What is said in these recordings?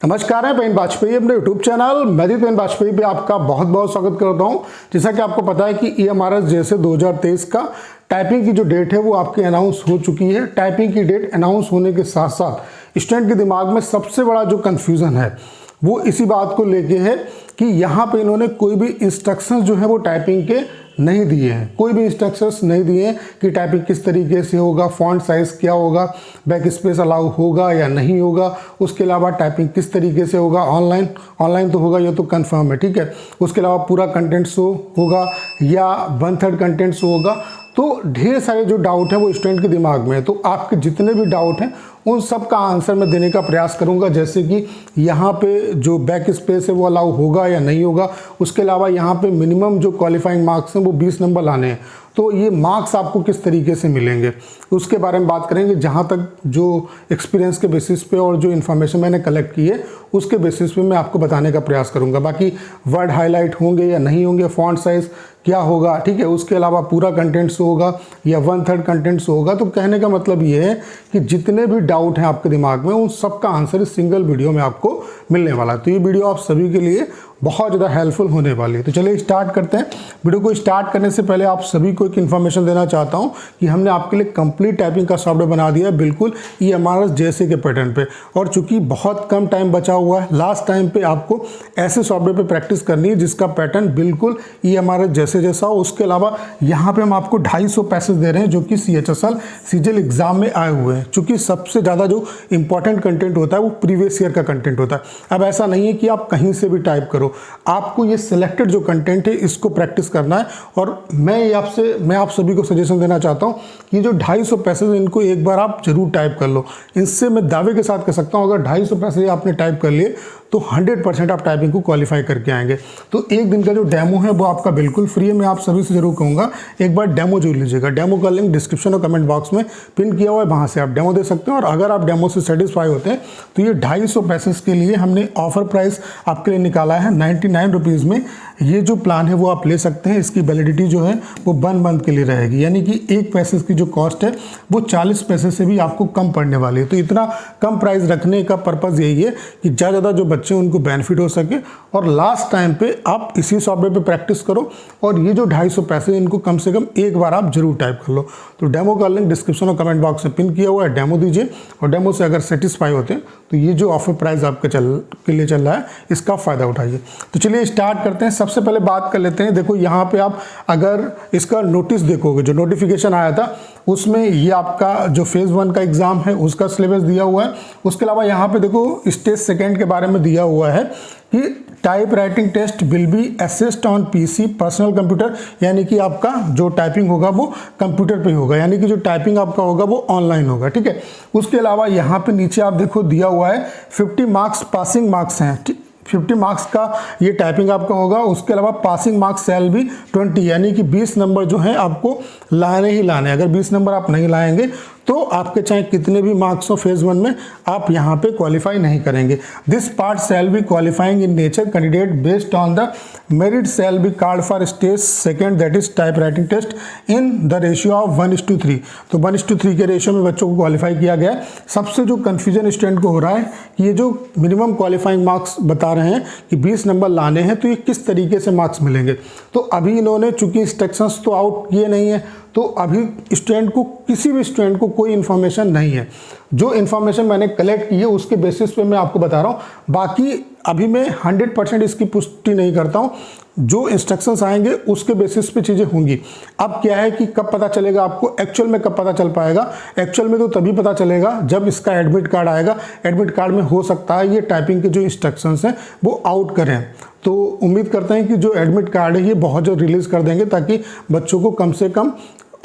नमस्कार है पेन वाजपेयी अपने YouTube channel magic pen Vajpayee पे आपका बहुत बहुत स्वागत करता हूं। जैसा कि आपको पता है कि EMRS जैसे 2023 का टाइपिंग की जो डेट है वो आपकी अनाउंस हो चुकी है। टाइपिंग की डेट अनाउंस होने के साथ साथ स्टूडेंट के दिमाग में सबसे बड़ा जो कन्फ्यूज़न है वो इसी बात को लेके है कि यहाँ पे इन्होंने कोई भी इंस्ट्रक्शंस जो है वो टाइपिंग के नहीं दिए हैं। कोई भी इंस्ट्रक्शंस नहीं दिए हैं कि टाइपिंग किस तरीके से होगा, फॉन्ट साइज़ क्या होगा, बैक स्पेस अलाउ होगा या नहीं होगा, उसके अलावा टाइपिंग किस तरीके से होगा, ऑनलाइन तो होगा, ये तो कंफर्म है, ठीक है। उसके अलावा पूरा कंटेंट शो होगा या 1/3 कंटेंट शो होगा। तो ढेर सारे जो डाउट है वो स्टूडेंट के दिमाग में है। तो आपके जितने भी डाउट हैं उन सब का आंसर मैं देने का प्रयास करूंगा, जैसे कि यहाँ पे जो बैक स्पेस है वो अलाउ होगा या नहीं होगा। उसके अलावा यहाँ पे मिनिमम जो क्वालिफाइंग मार्क्स हैं वो 20 नंबर लाने हैं, तो ये मार्क्स आपको किस तरीके से मिलेंगे उसके बारे में बात करेंगे। जहाँ तक जो एक्सपीरियंस के बेसिस पे और जो इन्फॉर्मेशन मैंने कलेक्ट की है उसके बेसिस पे मैं आपको बताने का प्रयास करूँगा। बाकी वर्ड हाईलाइट होंगे या नहीं होंगे, फॉन्ट साइज़ क्या होगा, ठीक है, उसके अलावा पूरा कंटेंट शो होगा या 1/3 कंटेंट शो होगा। तो कहने का मतलब ये है कि जितने भी डाउट हैं आपके दिमाग में उन सब का आंसर इस सिंगल वीडियो में आपको मिलने वाला है। तो ये वीडियो आप सभी के लिए बहुत ज़्यादा हेल्पफुल होने वाली है। तो चलिए स्टार्ट करते हैं। वीडियो को स्टार्ट करने से पहले आप सभी को एक इन्फॉर्मेशन देना चाहता हूं कि हमने आपके लिए कंप्लीट टाइपिंग का सॉफ्टवेयर बना दिया है, बिल्कुल EMRS जैसे के पैटर्न पे। और चूंकि बहुत कम टाइम बचा हुआ है, लास्ट टाइम पे आपको ऐसे सॉफ्टवेयर पे प्रैक्टिस करनी है जिसका पैटर्न बिल्कुल EMRS जैसे हो। उसके अलावा यहाँ पे हम आपको 250 पैसेज दे रहे हैं जो कि CHSL CGL एग्जाम में आए हुए हैं। चूंकि सबसे ज़्यादा जो इंपॉर्टेंट कंटेंट होता है वो प्रीवियस ईयर का कंटेंट होता है। अब ऐसा नहीं है कि आप कहीं से भी टाइप करो, आपको ये सिलेक्टेड जो कंटेंट है इसको प्रैक्टिस करना है। और मैं आप सभी को सजेशन देना चाहता हूँ कि जो 250 पैसेज इनको एक बार आप जरूर टाइप कर लो। इनसे मैं दावे के साथ कह सकता हूँ अगर 250 पैसेज आपने टाइप कर लिए तो 100% आप टाइपिंग को क्वालिफाई करके आएंगे। तो एक दिन का जो डेमो है वो आपका बिल्कुल फ्री है। मैं आप सभी से जरूर कहूँगा एक बार डेमो जोड़ लीजिएगा। डेमो का लिंक डिस्क्रिप्शन और कमेंट बॉक्स में पिन किया हुआ है, वहाँ से आप डेमो दे सकते हैं। और अगर आप डेमो से सेटिस्फाई होते हैं तो ये 250 पैसेज के लिए हमने ऑफर प्राइस आपके लिए निकाला है 99 रुपीज़ में। ये जो प्लान है वो आप ले सकते हैं। इसकी वैलिडिटी जो है वो 1 मंथ के लिए रहेगी, यानी कि एक पैसेज की जो कॉस्ट है वो 40 पैसे से भी आपको कम पड़ने वाली है। तो इतना कम प्राइस रखने का पर्पज़ यही है कि ज़्यादा जो बच्चे उनको बेनिफिट हो सके और लास्ट टाइम पे आप इसी सॉफ्टवेयर पे प्रैक्टिस करो। और ये जो 250 पैसे इनको कम से कम एक बार आप जरूर टाइप कर लो। तो डेमो का लिंक डिस्क्रिप्शन और कमेंट बॉक्स में पिन किया हुआ है, डेमो दीजिए। और डेमो से अगर सेटिस्फाई होते हैं तो ये जो ऑफर प्राइस आपके के लिए चल रहा है इसका फ़ायदा उठाइए। तो चलिए स्टार्ट करते हैं। सबसे पहले बात कर लेते हैं, देखो यहाँ पे आप अगर इसका नोटिस देखोगे, जो नोटिफिकेशन आया था उसमें ये आपका जो फेज़ 1 का एग्ज़ाम है उसका सिलेबस दिया हुआ है। उसके अलावा यहाँ पे देखो स्टेज 2 के बारे में दिया हुआ है कि type writing test will be assessed on PC personal computer, यानी कि आपका जो टाइपिंग होगा वो कंप्यूटर पे ही होगा, यानी कि जो टाइपिंग आपका होगा वो ऑनलाइन होगा, ठीक है। उसके अलावा यहाँ पे नीचे आप देखो दिया हुआ है 50 मार्क्स पासिंग मार्क्स हैं, 50 मार्क्स का ये टाइपिंग आपका होगा। उसके अलावा पासिंग मार्क्स सेल भी 20, यानी कि 20 नंबर जो हैं आपको लाने ही लाने। अगर 20 नंबर आप नहीं लाएंगे तो आपके चाहे कितने भी मार्क्स हो फेज़ 1 में आप यहाँ पे क्वालिफाई नहीं करेंगे। This part shall be qualifying in nature candidate based on the merit shall be called for stage 2 that is type writing test in the ratio of 1:3। तो 1:3 के रेशियो में बच्चों को क्वालिफाई किया गया है। सबसे जो कन्फ्यूजन स्टूडेंट को हो रहा है कि ये जो मिनिमम क्वालिफाइंग मार्क्स बता रहे हैं कि 20 नंबर लाने हैं तो ये किस तरीके से मार्क्स मिलेंगे। तो अभी इन्होंने चूंकि इंस्ट्रक्शंस तो आउट किए नहीं है तो अभी स्टूडेंट को, किसी भी स्टूडेंट को कोई इन्फॉर्मेशन नहीं है। जो इन्फॉर्मेशन मैंने कलेक्ट की है उसके बेसिस पे मैं आपको बता रहा हूँ। बाकी अभी मैं 100% इसकी पुष्टि नहीं करता हूँ। जो इंस्ट्रक्शंस आएंगे उसके बेसिस पे चीज़ें होंगी। अब क्या है कि कब पता चलेगा आपको, एक्चुअल में कब पता चल पाएगा? एक्चुअल में तो तभी पता चलेगा जब इसका एडमिट कार्ड आएगा। एडमिट कार्ड में हो सकता है ये टाइपिंग के जो इंस्ट्रक्शंस हैं वो आउट करें। तो उम्मीद करते हैं कि जो एडमिट कार्ड है ये बहुत जल्द रिलीज़ कर देंगे ताकि बच्चों को कम से कम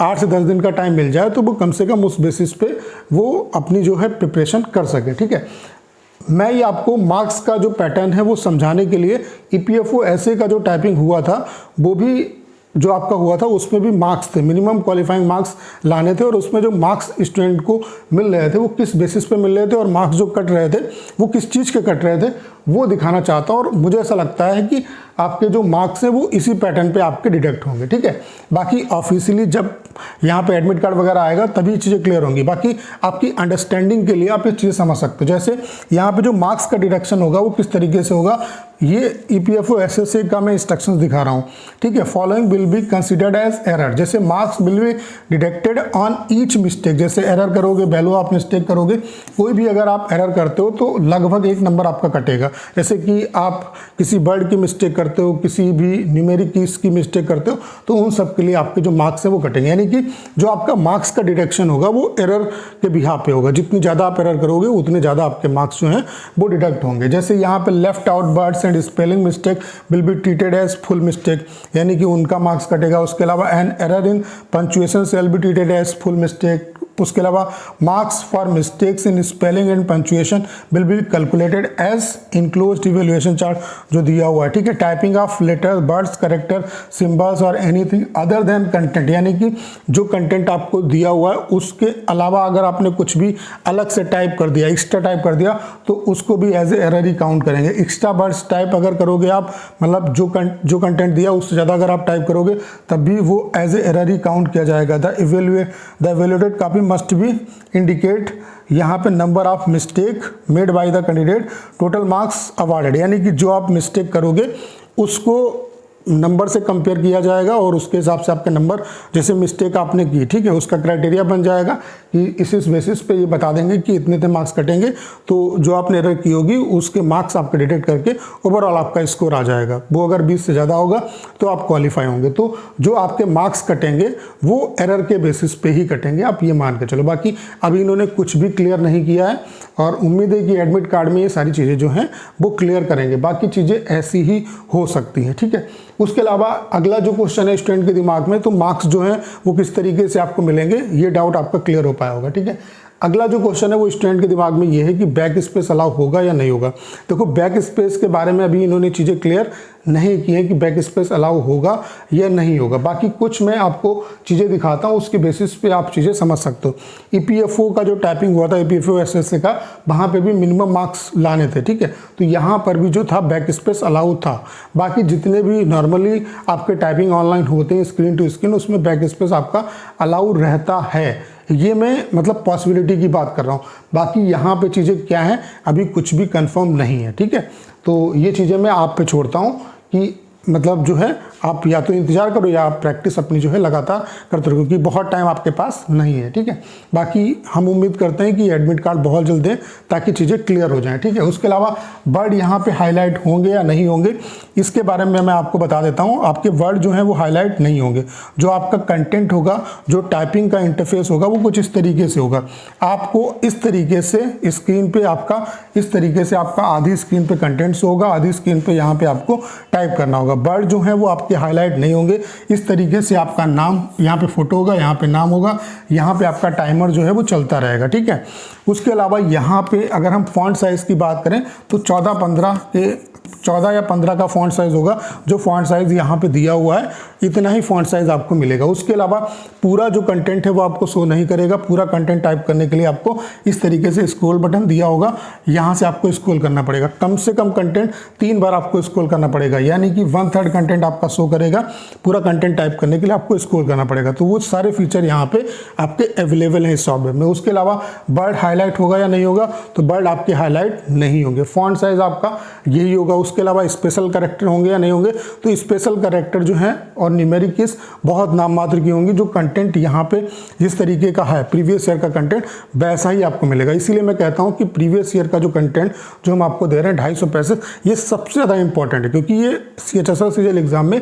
8 से 10 दिन का टाइम मिल जाए, तो वो कम से कम उस बेसिस पे वो अपनी जो है प्रिपरेशन कर सके, ठीक है। मैं ये आपको मार्क्स का जो पैटर्न है वो समझाने के लिए EPFO ऐसे का जो टाइपिंग हुआ था वो भी जो आपका हुआ था उसमें भी मार्क्स थे, मिनिमम क्वालिफाइंग मार्क्स लाने थे, और उसमें जो मार्क्स स्टूडेंट को मिल रहे थे वो किस बेसिस पे मिल रहे थे और मार्क्स जो कट रहे थे वो किस चीज़ के कट रहे थे वो दिखाना चाहता हूँ। और मुझे ऐसा लगता है कि आपके जो मार्क्स हैं वो इसी पैटर्न पे आपके डिडक्ट होंगे, ठीक है। बाकी ऑफिशियली जब यहाँ पे एडमिट कार्ड वगैरह आएगा तभी चीज़ें क्लियर होंगी। बाकी आपकी अंडरस्टैंडिंग के लिए आप ये चीज़ें समझ सकते हो। जैसे यहाँ पे जो मार्क्स का डिडक्शन होगा वो किस तरीके से होगा, ये EPFO SSA का मैं इंस्ट्रक्शंस दिखा रहा हूँ, ठीक है। Following will be considered as error, जैसे marks will be deducted on each mistake. जैसे एरर करोगे, वैल्यू आप मिस्टेक करोगे, कोई भी अगर आप एरर करते हो तो लगभग 1 नंबर आपका कटेगा। जैसे कि आप किसी वर्ड की मिस्टेक करते हो, किसी भी न्यूमेरिक कीज की मिस्टेक करते हो, तो उन सब के लिए आपके जो मार्क्स है वो कटेंगे। यानी कि जो आपका मार्क्स का डिडक्शन होगा वो एरर के बिहाफ पे होगा। जितनी ज़्यादा आप एरर करोगे उतने ज़्यादा आपके मार्क्स जो हैं वो डिडक्ट होंगे। जैसे यहाँ पे left out words and spelling mistake will be treated as full mistake, यानी कि उनका मार्क्स कटेगा। उसके अलावा an error in punctuation will be treated as full mistake. उसके अलावा marks for mistakes in spelling and punctuation will be calculated as enclosed evaluation chart जो दिया हुआ है, ठीक है। Typing of letter, words, character, symbols और एनीथिंग अदर देन कंटेंट, यानी कि जो कंटेंट आपको दिया हुआ है उसके अलावा अगर आपने कुछ भी अलग से टाइप कर दिया, एक्स्ट्रा टाइप कर दिया, तो उसको भी एज ए एरर ही काउंट करेंगे। एक्स्ट्रा वर्ड्स टाइप अगर करोगे आप, मतलब जो कंटेंट दिया उससे ज़्यादा अगर आप टाइप करोगे तब भी वो एज ए एरर ही काउंट किया जाएगा। The evaluated copy must be indicate यहाँ पे number of mistake made by the candidate, total marks awarded, यानी कि जो आप मिस्टेक करोगे उसको नंबर से कंपेयर किया जाएगा और उसके हिसाब से आपके नंबर, जैसे मिस्टेक आपने की, ठीक है, उसका क्राइटेरिया बन जाएगा कि इस बेसिस पे ये बता देंगे कि इतने इतने मार्क्स कटेंगे, तो जो आपने एरर की होगी उसके मार्क्स आपके डिडक्ट करके ओवरऑल आपका स्कोर आ जाएगा। वो अगर 20 से ज़्यादा होगा तो आप क्वालिफाई होंगे। तो जो आपके मार्क्स कटेंगे वो एरर के बेसिस पे ही कटेंगे, आप ये मान के चलो। बाकी अभी इन्होंने कुछ भी क्लियर नहीं किया है और उम्मीद है कि एडमिट कार्ड में ये सारी चीज़ें जो हैं वो क्लियर करेंगे। बाकी चीज़ें ऐसी ही हो सकती हैं, ठीक है। उसके अलावा अगला जो क्वेश्चन है स्टूडेंट के दिमाग में, तो मार्क्स जो हैं वो किस तरीके से आपको मिलेंगे, ये डाउट आपका क्लियर हो पाया होगा, ठीक है। अगला जो क्वेश्चन है वो स्टूडेंट के दिमाग में ये है कि बैक स्पेस अलाउ होगा या नहीं होगा। देखो बैक स्पेस के बारे में अभी इन्होंने चीज़ें क्लियर नहीं की है कि बैक स्पेस अलाउ होगा या नहीं होगा। बाकी कुछ मैं आपको चीज़ें दिखाता हूँ, उसके बेसिस पे आप चीज़ें समझ सकते हो। EPFO का जो टाइपिंग हुआ था EPFO SSA का, वहाँ पे भी मिनिमम मार्क्स लाने थे, ठीक है। तो यहाँ पर भी जो था बैक स्पेस अलाउ था। बाकी जितने भी नॉर्मली आपके टाइपिंग ऑनलाइन होते हैं स्क्रीन टू स्क्रीन, उसमें बैक स्पेस आपका अलाउ रहता है। ये मैं मतलब पॉसिबिलिटी की बात कर रहा हूँ। बाकी यहाँ पे चीज़ें क्या हैं अभी कुछ भी कंफर्म नहीं है, ठीक है। तो ये चीज़ें मैं आप पे छोड़ता हूँ कि मतलब जो है आप या तो इंतज़ार करो या आप प्रैक्टिस अपनी जो है लगातार करते रहो, क्योंकि बहुत टाइम आपके पास नहीं है, ठीक है। बाकी हम उम्मीद करते हैं कि एडमिट कार्ड बहुत जल्द दें ताकि चीज़ें क्लियर हो जाएं, ठीक है। उसके अलावा वर्ड यहाँ पे हाईलाइट होंगे या नहीं होंगे इसके बारे में मैं आपको बता देता हूँ। आपके वर्ड जो हैं वो हाईलाइट नहीं होंगे। जो आपका कंटेंट होगा, जो टाइपिंग का इंटरफेस होगा वो कुछ इस तरीके से होगा। आपको इस तरीके से स्क्रीन पर आपका इस तरीके से आपका आधी स्क्रीन पर कंटेंट्स होगा, आधी स्क्रीन पर यहाँ पर आपको टाइप करना होगा। वर्ड जो है वो आपके हाईलाइट नहीं होंगे। इस तरीके से आपका नाम यहाँ पे फोटो होगा, यहाँ पे नाम होगा, यहाँ पे आपका टाइमर जो है वो चलता रहेगा, ठीक है। उसके अलावा यहाँ पे अगर हम फॉन्ट साइज़ की बात करें तो 14 या 15 का फॉन्ट साइज़ होगा। जो फॉन्ट साइज़ यहाँ पे दिया हुआ है इतना ही फॉन्ट साइज़ आपको मिलेगा। उसके अलावा पूरा जो कंटेंट है वो आपको शो नहीं करेगा। पूरा कंटेंट टाइप करने के लिए आपको इस तरीके से स्क्रॉल बटन दिया होगा, यहाँ से आपको स्क्रॉल करना पड़ेगा। कम से कम कंटेंट 3 बार आपको स्क्रॉल करना पड़ेगा, यानी कि 1/3 कंटेंट आपका शो करेगा। पूरा कंटेंट टाइप करने के लिए आपको स्क्रॉल करना पड़ेगा। तो वो सारे फीचर यहाँ पे आपके अवेलेबल हैं इस सॉफ्टवेयर में। उसके अलावा बर्ड हाईलाइट होगा या नहीं होगा, तो बर्ड आपके हाईलाइट नहीं होंगे। फॉन्ट साइज़ आपका यही होगा। उसके अलावा स्पेशल कैरेक्टर होंगे या नहीं होंगे, तो स्पेशल कैरेक्टर जो हैं और न्यूमेरिक कीज बहुत नाम मात्र की होंगी। जो कंटेंट यहाँ पे जिस तरीके का है प्रीवियस ईयर का कंटेंट वैसा ही आपको मिलेगा। इसीलिए मैं कहता हूँ कि प्रीवियस ईयर का जो कंटेंट जो हम आपको दे रहे हैं 250 पैसे, ये सबसे ज़्यादा इंपॉर्टेंट है, क्योंकि ये CHSL CGL एग्जाम में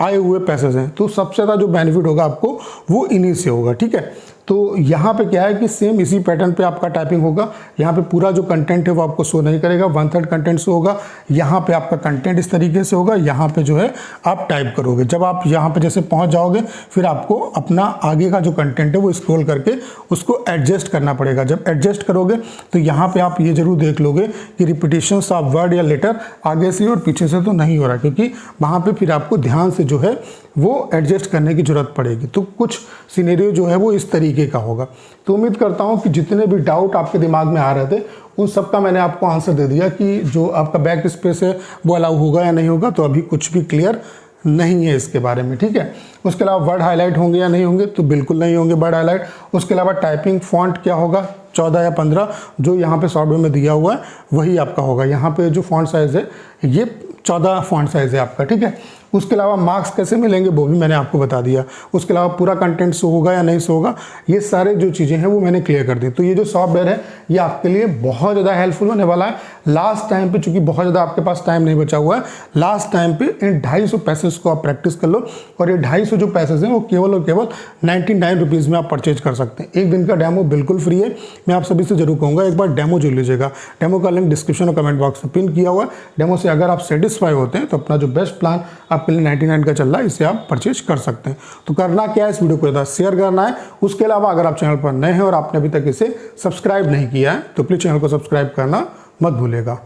आए हुए पैसेज हैं। तो सबसे ज़्यादा जो बेनिफिट होगा आपको वो इन्हीं से होगा, ठीक है। तो यहाँ पे क्या है कि सेम इसी पैटर्न पे आपका टाइपिंग होगा। यहाँ पे पूरा जो कंटेंट है वो आपको शो नहीं करेगा, 1/3 कंटेंट शो होगा। यहाँ पे आपका कंटेंट इस तरीके से होगा, यहाँ पे जो है आप टाइप करोगे। जब आप यहाँ पे जैसे पहुँच जाओगे फिर आपको अपना आगे का जो कंटेंट है वो स्क्रॉल करके उसको एडजस्ट करना पड़ेगा। जब एडजस्ट करोगे तो यहाँ पे आप ये जरूर देख लोगे कि रिपीटेशंस ऑफ वर्ड या लेटर आगे से और पीछे से तो नहीं हो रहा, क्योंकि वहाँ पे फिर आपको ध्यान से जो है वो एडजस्ट करने की ज़रूरत पड़ेगी। तो कुछ सिनेरियो जो है वो इस तरीके का होगा। तो उम्मीद करता हूँ कि जितने भी डाउट आपके दिमाग में आ रहे थे उन सब का मैंने आपको आंसर दे दिया कि जो आपका बैक स्पेस है वो अलाउ होगा या नहीं होगा। तो अभी कुछ भी क्लियर नहीं है इसके बारे में, ठीक है। उसके अलावा वर्ड हाईलाइट होंगे या नहीं होंगे, तो बिल्कुल नहीं होंगे वर्ड हाईलाइट। उसके अलावा टाइपिंग फॉन्ट क्या होगा, 14 या 15 जो यहाँ पे सॉफ्टवेयर में दिया हुआ है वही आपका होगा। यहाँ पे जो फॉन्ट साइज़ है ये 14 फॉन्ट साइज़ है आपका, ठीक है। उसके अलावा मार्क्स कैसे मिलेंगे वो भी मैंने आपको बता दिया। उसके अलावा पूरा कंटेंट शो होगा या नहीं शो होगा, ये सारे जो चीज़ें हैं वो मैंने क्लियर कर दी। तो ये जो सॉफ्टवेयर है ये आपके लिए बहुत ज़्यादा हेल्पफुल होने वाला है। लास्ट टाइम पे चूंकि बहुत ज़्यादा आपके पास टाइम नहीं बचा हुआ है, लास्ट टाइम पे इन 250 पैसेज को आप प्रैक्टिस कर लो। और ये 250 जो पैसेज हैं वो केवल और केवल 99 रुपीज़ में आप परचेज कर सकते हैं। एक दिन का डेमो बिल्कुल फ्री है। मैं आप सभी से जरूर कहूँगा एक बार डेमो जो लीजिएगा। डेमो का लिंक डिस्क्रिप्शन और कमेंट बॉक्स में पिन किया हुआ है। डेमो से अगर आप सेटिस्फाई होते हैं तो अपना जो बेस्ट प्लान आपके लिए 99 का चल रहा है इसे आप परचेज कर सकते हैं। तो करना क्या है, इस वीडियो को ज़्यादा शेयर करना है। उसके अलावा अगर आप चैनल पर नए हैं और आपने अभी तक इसे सब्सक्राइब नहीं किया है तो प्लीज़ चैनल को सब्सक्राइब करना मत भूलिएगा।